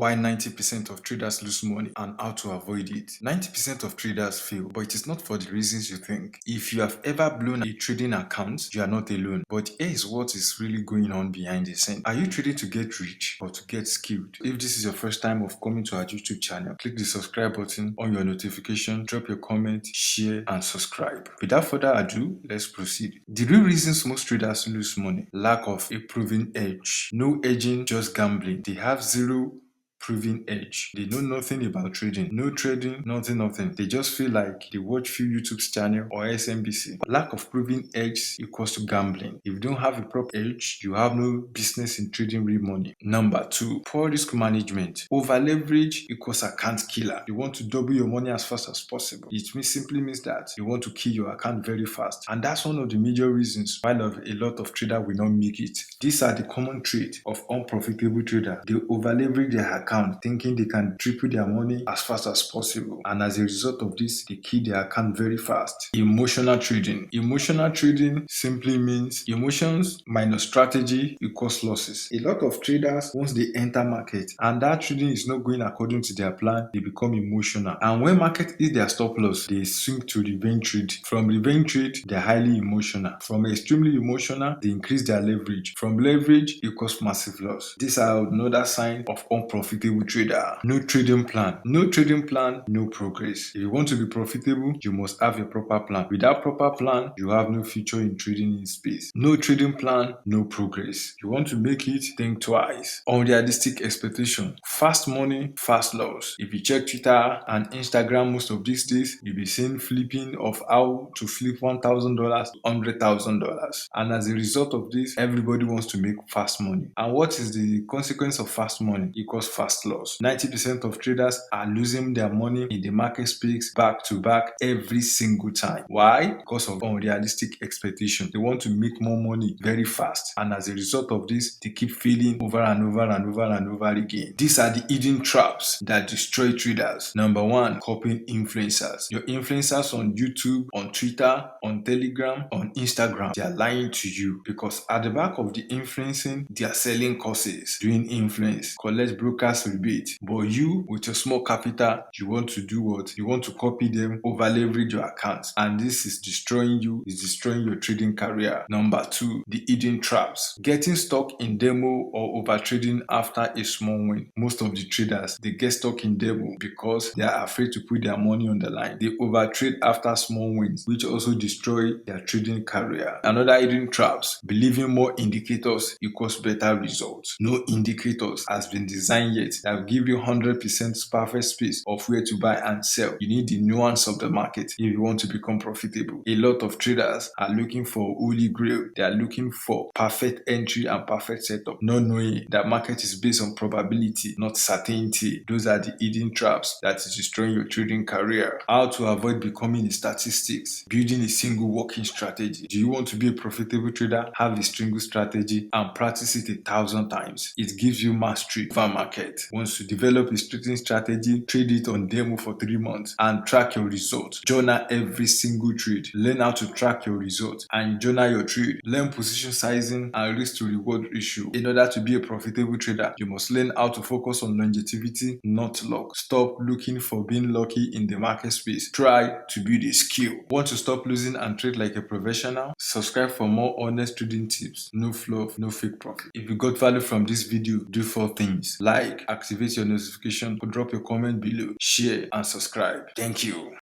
why 90% of traders lose money and how to avoid it. 90% of traders fail, but it is not for the reasons you think. If you have ever blown a trading account, you are not alone. But here is what is really going on behind the scene. Are you trading to get rich or to get skilled? If this is your first time of coming to our YouTube channel, click the subscribe button on your notification, drop your comment, share and subscribe. Without further ado, let's proceed. The real reasons most traders lose money: lack of a proven edge. No edging, just gambling. They have zero proven edge. They know nothing about trading. No trading, nothing. They just feel like they watch few YouTube channel or SMBC. Lack of proven edge equals to gambling. If you don't have a proper edge, you have no business in trading real money. Number 2, poor risk management. Over leverage equals account killer. You want to double your money as fast as possible. It simply means that you want to kill your account very fast. And that's one of the major reasons why a lot of traders will not make it. These are the common traits of unprofitable traders. They over leverage their account thinking they can triple their money as fast as possible, and as a result of this, they kill their account very fast. Emotional trading. Emotional trading simply means emotions minus strategy equals losses. A lot of traders, once they enter market and that trading is not going according to their plan, they become emotional, and when market hits their stop loss, they swing to revenge trade. From revenge trade, they're highly emotional. From extremely emotional, they increase their leverage. From leverage equals massive loss. These are another sign of unprofitable trader. No trading plan. No trading plan, no progress. If you want to be profitable, you must have a proper plan. Without proper plan, you have no future in trading in space. No trading plan, no progress. You want to make it, think twice. Unrealistic expectation. Fast money, fast loss. If you check Twitter and Instagram most of these days, you'll be seeing flipping of how to flip $1,000 to $100,000. And as a result of this, everybody wants to make fast money. And what is the consequence of fast money? Equals fast loss. 90% of traders are losing their money in the market space back to back every single time. Why? Because of unrealistic expectation. They want to make more money very fast, and as a result of this, they keep failing over and over again. These are the hidden traps that destroy traders. Number 1, copying influencers. Your influencers on YouTube, on Twitter, on Telegram, on Instagram, they are lying to you, because at the back of the influencing, they are selling courses, doing influence, collect brokers rebate. But you, with your small capital, you want to do what? You want to copy them, over leverage your accounts, and this is destroying you, is destroying your trading career. Number 2, the hidden traps. Getting stuck in demo or over trading after a small win. Most of the traders, they get stuck in demo because they are afraid to put their money on the line. They over trade after small wins, which also destroy their trading career. Another hidden traps: believing more indicators equals better results. No indicators has been designed yet that will give you 100% perfect space of where to buy and sell. You need the nuance of the market if you want to become profitable. A lot of traders are looking for holy grail. They are looking for perfect entry and perfect setup, not knowing that market is based on probability, not certainty. Those are the hidden traps that is destroying your trading career. How to avoid becoming a statistics. Building a single working strategy. Do you want to be a profitable trader? Have a single strategy and practice it 1,000 times. It gives you mastery over market. Once you develop a trading strategy, trade it on demo for 3 months and track your results. Journal every single trade. Learn how to track your results and journal your trade. Learn position sizing and risk to reward ratio. In order to be a profitable trader, you must learn how to focus on longevity, not luck. Stop looking for being lucky in the market space. Try to build a skill. Want to stop losing and trade like a professional? Subscribe for more honest trading tips. No fluff, no fake profit. If you got value from this video, do 4 things: like, activate your notification, drop your comment below, share and subscribe. Thank you.